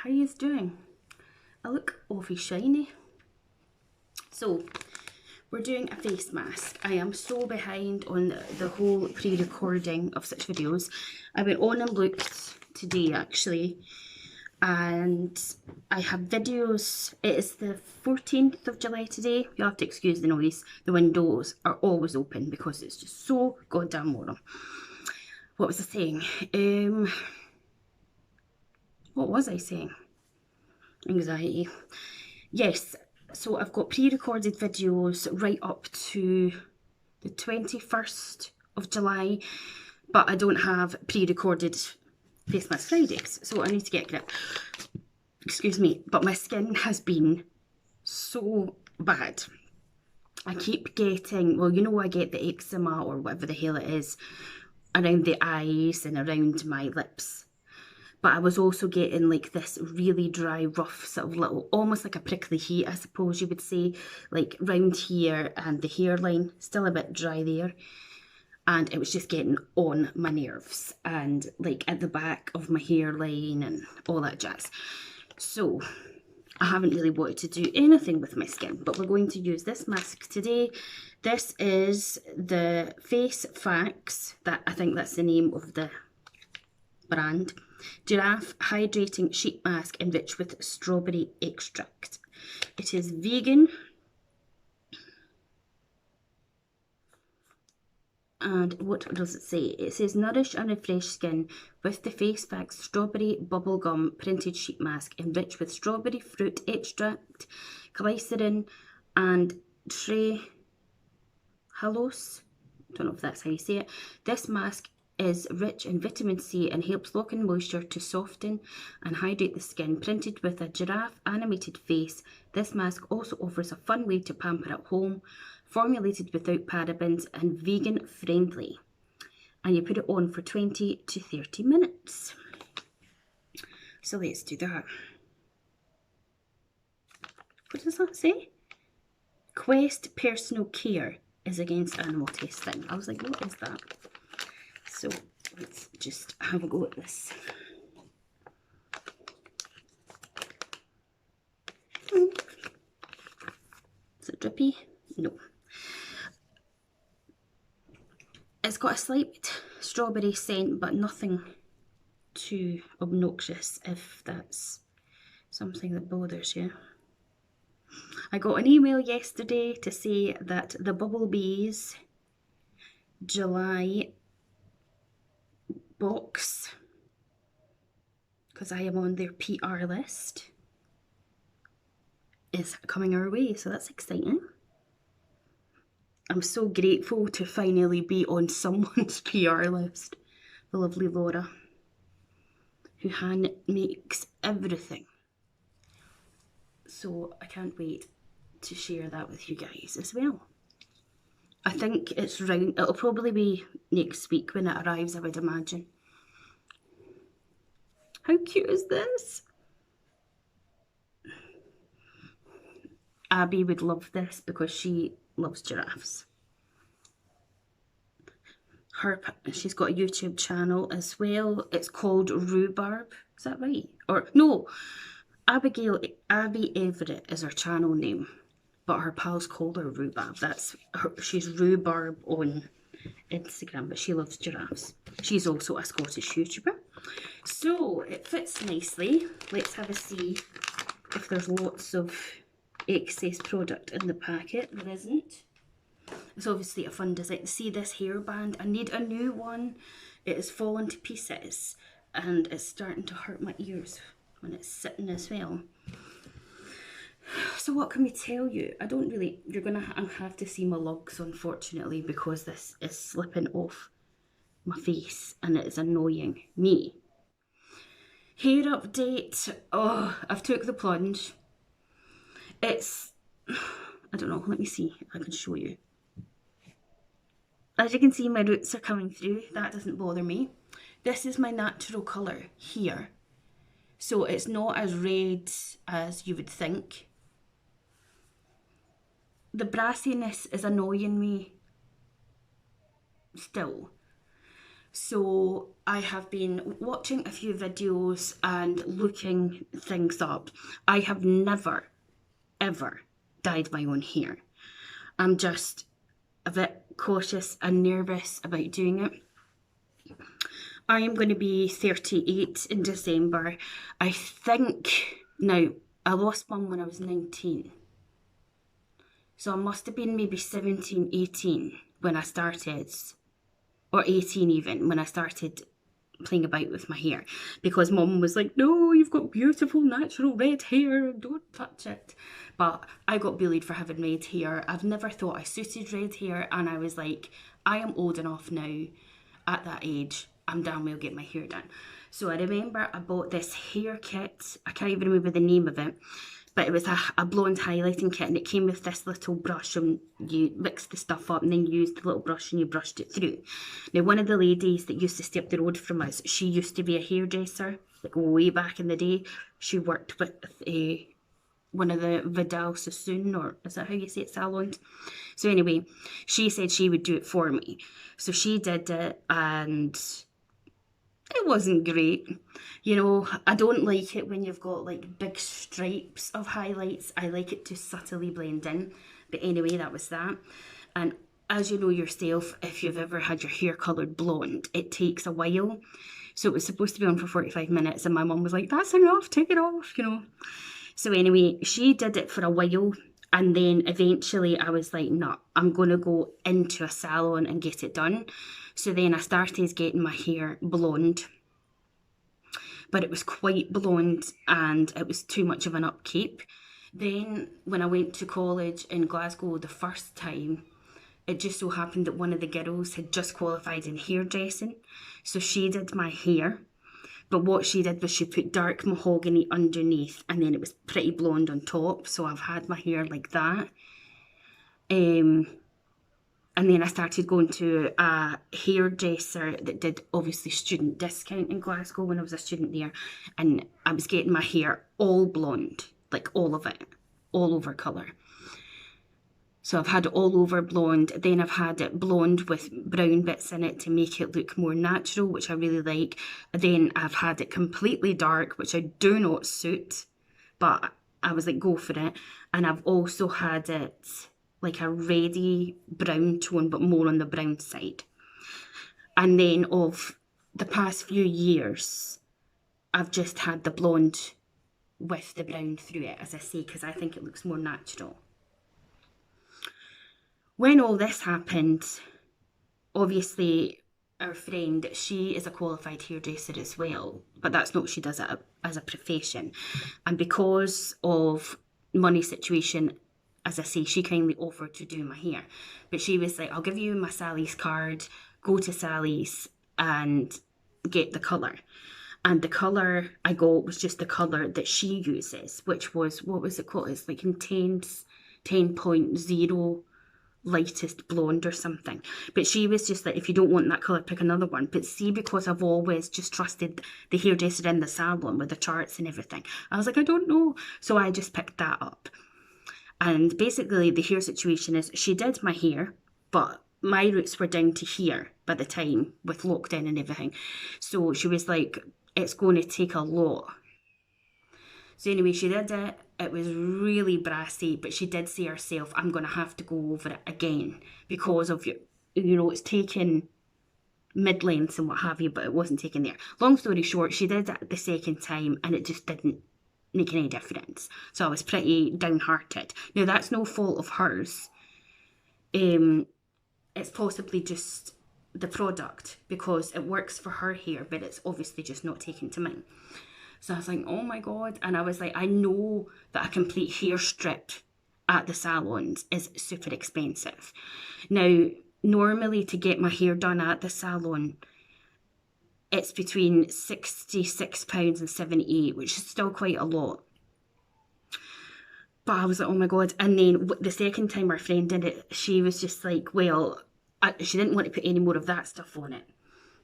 how you doing? I look awfully shiny. So, we're doing a face mask. I am so behind on the whole pre-recording of such videos. I went on and looked today actually, and I have videos. It is the 14th of July today. You'll have to excuse the noise. The windows are always open because it's just so goddamn warm. What was I saying? What was I saying? Anxiety. Yes, so I've got pre-recorded videos right up to the 21st of July, but I don't have pre-recorded Facemask Fridays, so I need to get grip. Excuse me, but my skin has been so bad. I keep getting, well, you know, I get the eczema or whatever the hell it is around the eyes and around my lips. But I was also getting like this really dry, rough sort of little, almost like a prickly heat, I suppose you would say, like round here, and the hairline, still a bit dry there. And it was just getting on my nerves and like at the back of my hairline and all that jazz. So I haven't really wanted to do anything with my skin, but we're going to use this mask today. This is the Facemask, that I think that's the name of the brand. Giraffe Hydrating Sheet Mask enriched with strawberry extract. It is vegan. And what does it say? It says nourish and refresh skin with the Facemask Strawberry Bubblegum Printed Sheet Mask enriched with strawberry fruit extract, glycerin and trehalose. Don't know if that's how you say it. This mask is rich in vitamin C and helps lock in moisture to soften and hydrate the skin. Printed with a giraffe animated face, this mask also offers a fun way to pamper at home, formulated without parabens and vegan friendly. And you put it on for 20 to 30 minutes. So let's do that. What does that say? Quest Personal Care is against animal testing. I was like, what is that? So let's just have a go at this. Is it drippy? No. It's got a slight strawberry scent, but nothing too obnoxious, if that's something that bothers you. I got an email yesterday to say that the Bumblebees July box, because I am on their PR list, is coming our way, so that's exciting. I'm so grateful to finally be on someone's PR list. The lovely Laura, who hand makes everything. So I can't wait to share that with you guys as well. I think it's round, it'll probably be next week when it arrives, I would imagine. How cute is this? Abby would love this because she loves giraffes. She's got a YouTube channel as well. It's called Rhubarb. Is that right? Or no, Abby Everett is her channel name, but her pals call her Rhubarb. That's her. She's Rhubarb on Instagram, but she loves giraffes. She's also a Scottish YouTuber. So it fits nicely. Let's have a see if there's lots of excess product in the packet. There isn't. It's obviously a fun design. See this hairband? I need a new one. It has fallen to pieces and it's starting to hurt my ears when it's sitting as well. So what can we tell you? I don't really, you're going to have to see my lugs, unfortunately, because this is slipping off my face and it is annoying me. Hair update. Oh, I've took the plunge. It's, I don't know, let me see if I can show you. As you can see, my roots are coming through. That doesn't bother me. This is my natural colour here. So it's not as red as you would think. The brassiness is annoying me still. So I have been watching a few videos and looking things up. I have never, ever dyed my own hair. I'm just a bit cautious and nervous about doing it. I am going to be 38 in December. I think, now, I lost mum when I was 19. So I must have been maybe 17, 18 when I started, or 18 even, when I started playing about with my hair, because mum was like, no, you've got beautiful natural red hair, don't touch it. But I got bullied for having red hair. I've never thought I suited red hair, and I was like, I am old enough now, at that age, I'm damn well get my hair done. So I remember I bought this hair kit, I can't even remember the name of it, but it was a blonde highlighting kit, and it came with this little brush, and you mixed the stuff up and then you used the little brush and you brushed it through. Now, one of the ladies that used to stay up the road from us, she used to be a hairdresser, like way back in the day. She worked with one of the Vidal Sassoon, or is that how you say it, salons? So anyway, she said she would do it for me. So she did it, and it wasn't great. You know, I don't like it when you've got like big stripes of highlights. I like it to subtly blend in. But anyway, that was that. And as you know yourself, if you've ever had your hair coloured blonde, it takes a while. So it was supposed to be on for 45 minutes, and my mum was like, that's enough, take it off, you know. So anyway, she did it for a while, and then eventually I was like, no, I'm going to go into a salon and get it done. So then I started getting my hair blonde, but it was quite blonde and it was too much of an upkeep. Then when I went to college in Glasgow the first time, it just so happened that one of the girls had just qualified in hairdressing. So she did my hair. But what she did was she put dark mahogany underneath, and then it was pretty blonde on top. So I've had my hair like that. And then I started going to a hairdresser that did obviously student discount in Glasgow when I was a student there. And I was getting my hair all blonde, like all of it, all over colour. So I've had it all over blonde. Then I've had it blonde with brown bits in it to make it look more natural, which I really like. Then I've had it completely dark, which I do not suit, but I was like, go for it. And I've also had it like a reddy brown tone, but more on the brown side. And then of the past few years, I've just had the blonde with the brown through it, as I say, because I think it looks more natural. When all this happened, obviously our friend, she is a qualified hairdresser as well, but that's not what she does it as a profession. And because of money situation, as I say, she kindly offered to do my hair. But she was like, I'll give you my Sally's card, go to Sally's and get the colour. And the colour I got was just the colour that she uses, which was, what was it called? It's like intense 10.0 lightest blonde or something. But she was just like, if you don't want that colour, pick another one. But see, because I've always just trusted the hairdresser in the salon with the charts and everything, I was like, I don't know. So I just picked that up. And basically the hair situation is she did my hair, but my roots were down to here by the time with lockdown and everything. So she was like, it's going to take a lot. So anyway, she did it. It was really brassy, but she did say herself, I'm going to have to go over it again because of it's taken mid-lengths and what have you, but it wasn't taken there. Long story short, she did it the second time and it just didn't make any difference. So I was pretty downhearted. Now, that's no fault of hers. It's possibly just the product because it works for her hair, but it's obviously just not taken to mine. So I was like, oh my God. And I was like, I know that a complete hair strip at the salons is super expensive. Now, normally to get my hair done at the salon, it's between £66 and £78, which is still quite a lot. But I was like, oh my God. And then the second time our friend did it, she was just like, well, she didn't want to put any more of that stuff on it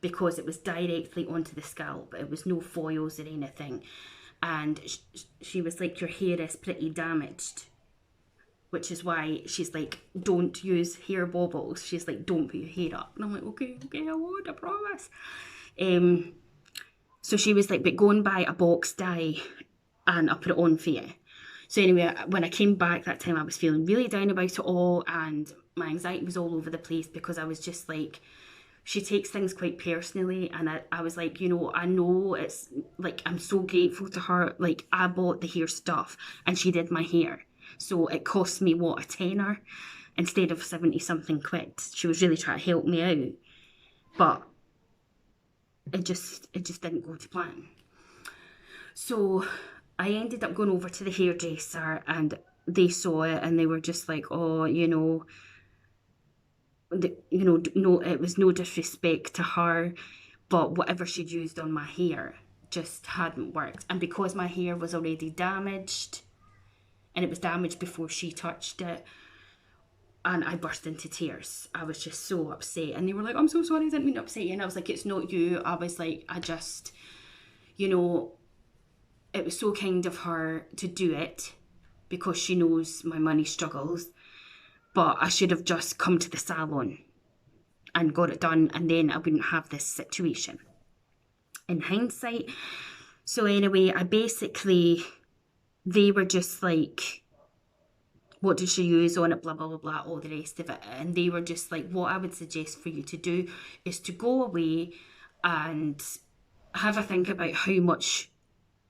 because it was directly onto the scalp. It was no foils or anything. And she was like, your hair is pretty damaged. which is why she's like, don't use hair bobbles. She's like, don't put your hair up. And I'm like, okay, I won't, I promise. So she was like, but go and buy a box dye and I'll put it on for you. So anyway, when I came back that time, I was feeling really down about it all, and my anxiety was all over the place because I was just like, she takes things quite personally, and I was like, you know, I know it's like, I'm so grateful to her. Like, I bought the hair stuff and she did my hair, so it cost me what, a tenner instead of 70 something quid. She was really trying to help me out, but it just didn't go to plan. So I ended up going over to the hairdresser, and they saw it and they were just like, oh, you know, no, it was no disrespect to her, but whatever she'd used on my hair just hadn't worked. And because my hair was already damaged, and it was damaged before she touched it, and I burst into tears. I was just so upset. And they were like, I'm so sorry, I didn't mean to upset you. And I was like, it's not you. I was like, I just, you know, it was so kind of her to do it because she knows my money struggles. But I should have just come to the salon and got it done, and then I wouldn't have this situation. In hindsight. So anyway, they were just like, what did she use on it, blah, blah, blah, blah, all the rest of it. And they were just like, what I would suggest for you to do is to go away and have a think about how much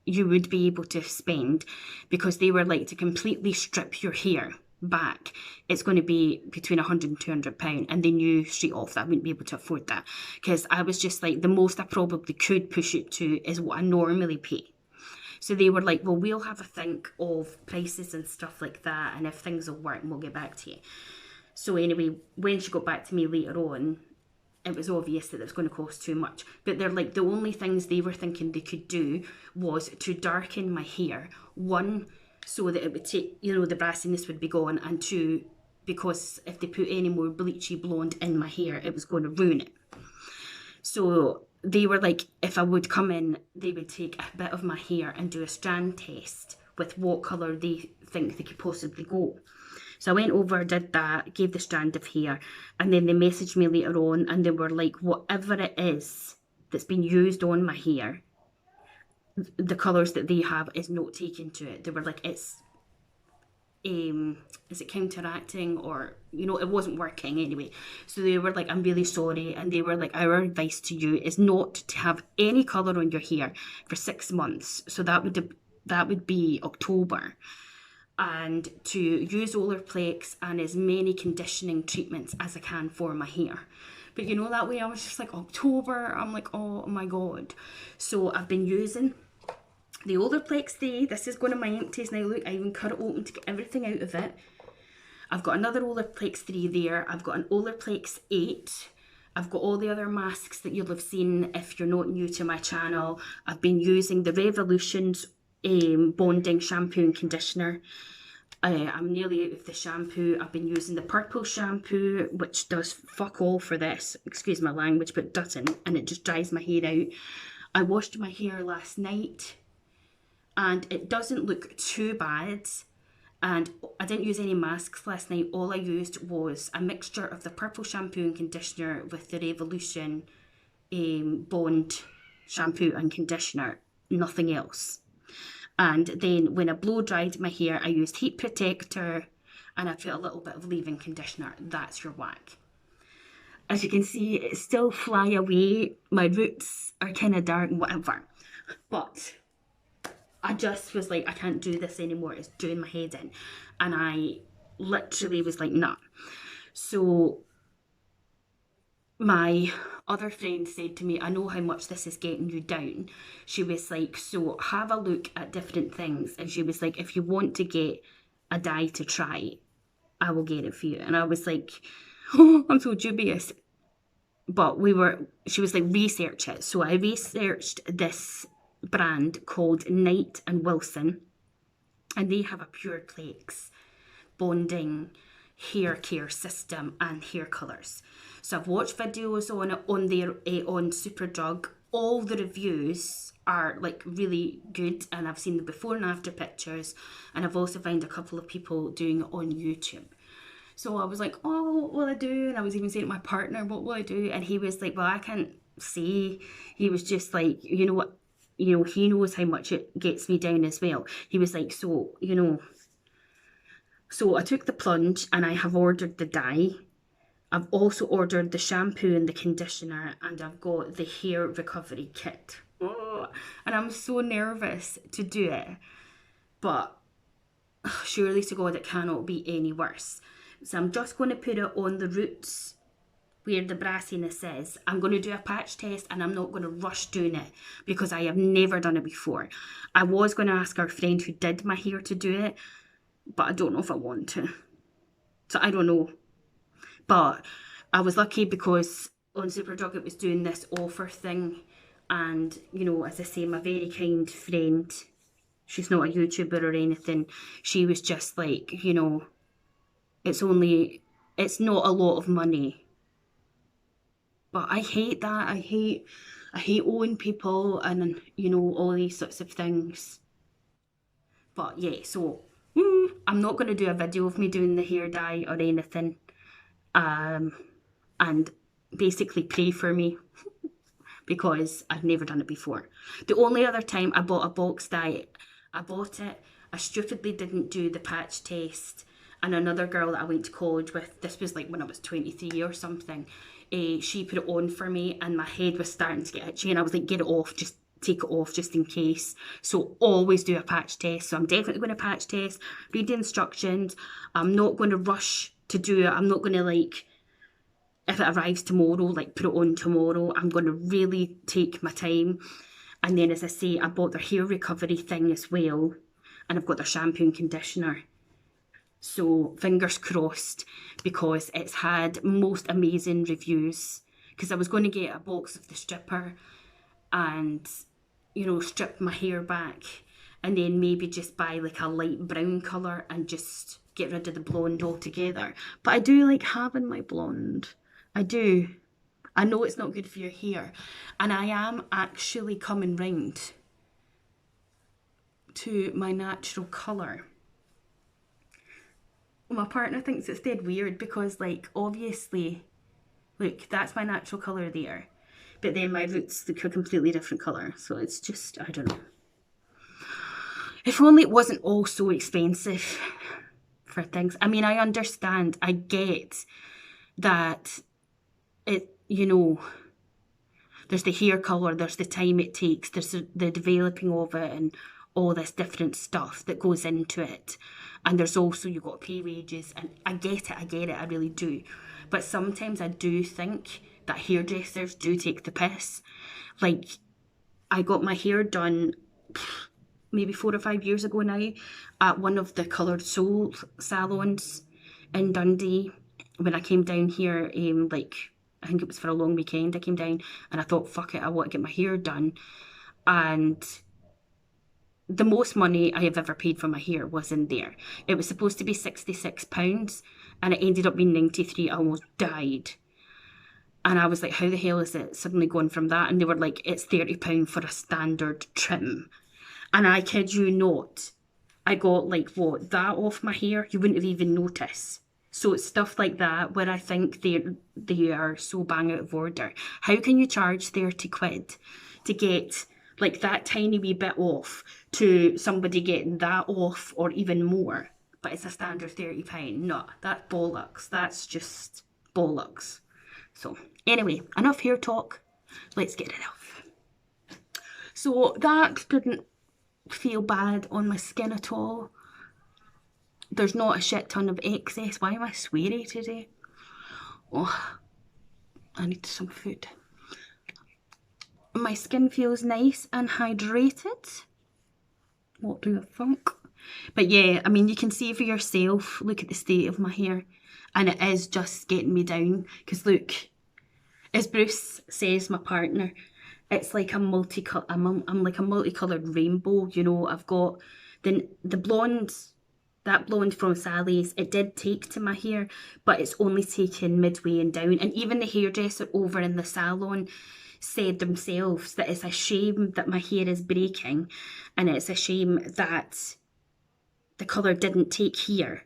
you would be able to spend, because they were like, to completely strip your hair back, it's going to be between £100 and £200, and they knew straight off that I wouldn't be able to afford that, because I was just like, the most I probably could push it to is what I normally pay. So they were like, well, we'll have a think of prices and stuff like that, and if things will work, we'll get back to you. So anyway, when she got back to me later on, it was obvious that it was going to cost too much. But they're like, the only things they were thinking they could do was to darken my hair. One, so that it would take, you know, the brassiness would be gone. And two, because if they put any more bleachy blonde in my hair, it was going to ruin it. So they were like, if I would come in, they would take a bit of my hair and do a strand test with what colour they think they could possibly go. So I went over, did that, gave the strand of hair, and then they messaged me later on, and they were like, whatever it is that's been used on my hair, the colours that they have is not taken to it. They were like, is it counteracting, or, you know, it wasn't working anyway. So they were like, I'm really sorry. And they were like, our advice to you is not to have any colour on your hair for 6 months. So that would be October. And to use Olaplex and as many conditioning treatments as I can for my hair. But you know, that way I was just like, October, I'm like, oh my God. So I've been using the Olaplex Day. This is one of my empties now. Look, I even cut it open to get everything out of it. I've got another Olaplex 3 there. I've got an Olaplex 8. I've got all the other masks that you'll have seen if you're not new to my channel. I've been using the Revolutions bonding shampoo and conditioner. I'm nearly out of the shampoo. I've been using the purple shampoo, which does fuck all for this, excuse my language, but it doesn't, and it just dries my hair out. I washed my hair last night, and it doesn't look too bad, and I didn't use any masks last night. All I used was a mixture of the purple shampoo and conditioner with the Revolution Bond shampoo and conditioner, nothing else. And then when I blow dried my hair, I used heat protector, and I put a little bit of leave-in conditioner. That's your whack. As you can see, it's still fly away. My roots are kind of dark and whatever. But I just was like, I can't do this anymore. It's doing my head in. And I literally was like, nah. So my other friend said to me, I know how much this is getting you down. She was like, so have a look at different things. And she was like, if you want to get a dye to try, I will get it for you. And I was like, oh, I'm so dubious. But she was like, research it. So I researched this brand called Knight and Wilson. And they have a Pureplex bonding hair care system and hair colours. So I've watched videos on it on Superdrug, all the reviews are like really good, and I've seen the before and after pictures, and I've also found a couple of people doing it on YouTube. So I was like, oh, what will I do? And I was even saying to my partner, what will I do? And he was like, well, I can't say. He was just like, you know what, he knows how much it gets me down as well. He was like, so I took the plunge and I have ordered the dye. I've also ordered the shampoo and the conditioner, and I've got the hair recovery kit. Oh, and I'm so nervous to do it, but surely to God it cannot be any worse. So I'm just going to put it on the roots where the brassiness is. I'm going to do a patch test, and I'm not going to rush doing it because I have never done it before. I was going to ask our friend who did my hair to do it, but I don't know if I want to. So I don't know. But I was lucky because on Superdrug it was doing this offer thing, and as I say, my very kind friend, she's not a YouTuber or anything, she was just like, it's not a lot of money. But I hate that. I hate owing people and all these sorts of things. But yeah, so I'm not going to do a video of me doing the hair dye or anything. And basically pray for me because I've never done it before. The only other time I bought a box dye, I bought it, I stupidly didn't do the patch test, and another girl that I went to college with, this was like when I was 23 or something, she put it on for me and my head was starting to get itchy, and I was like, get it off, just take it off just in case. So always do a patch test. So I'm definitely going to patch test, read the instructions. I'm not going to rush to do it. I'm not going to if it arrives tomorrow, put it on tomorrow. I'm going to really take my time. And then, as I say, I bought their hair recovery thing as well, and I've got their shampoo and conditioner. So fingers crossed, because it's had most amazing reviews. Because I was going to get a box of the stripper and, strip my hair back, and then maybe just buy a light brown colour and just get rid of the blonde altogether. But I do like having my blonde. I do. I know it's not good for your hair. And I am actually coming round to my natural colour. My partner thinks it's dead weird because, obviously, look, that's my natural colour there. But then my roots look a completely different colour. So it's just, I don't know. If only it wasn't all so expensive for things. I mean, I understand. I get that there's the hair colour, there's the time it takes, there's the developing of it and all this different stuff that goes into it. And there's also, you've got to pay wages, and I get it, I really do. But sometimes I do think that hairdressers do take the piss. I got my hair done maybe 4 or 5 years ago now at one of the Coloured Soul salons in Dundee. When I came down here, I think it was for a long weekend, I came down and I thought, fuck it, I want to get my hair done. And the most money I have ever paid for my hair was in there. It was supposed to be £66 and it ended up being 93. I almost died. And I was like, how the hell is it suddenly gone from that? And they were like, it's £30 for a standard trim. And I kid you not, I got that off my hair, you wouldn't have even noticed. So it's stuff like that where I think they are so bang out of order. How can you charge 30 quid to get that tiny wee bit off to somebody getting that off or even more? But it's a standard £30. No, that's bollocks. That's just bollocks. So anyway, enough hair talk. Let's get it off. So that didn't feel bad on my skin at all. There's not a shit ton of excess. Why am I sweary today? Oh, I need some food. My skin feels nice and hydrated. What do you think? But yeah, I mean, you can see for yourself. Look at the state of my hair. And it is just getting me down. Because look, as Bruce says, my partner, it's like I'm like a multicoloured rainbow. I've got the blonde. That blonde from Sally's, it did take to my hair, but it's only taken midway and down. And even the hairdresser over in the salon said themselves that it's a shame that my hair is breaking, and it's a shame that the colour didn't take here.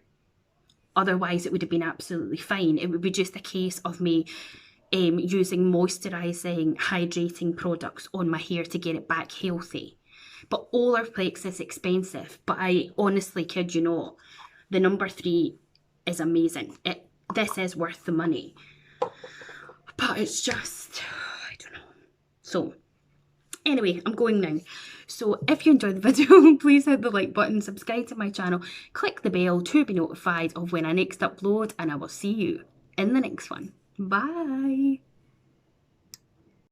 Otherwise, it would have been absolutely fine. It would be just a case of me using moisturising, hydrating products on my hair to get it back healthy. But Olaplex is expensive, but I honestly kid you not, the number 3 is amazing. This is worth the money. But it's just, I don't know. So, anyway, I'm going now. So if you enjoyed the video, please hit the like button, subscribe to my channel, click the bell to be notified of when I next upload, and I will see you in the next one. Bye!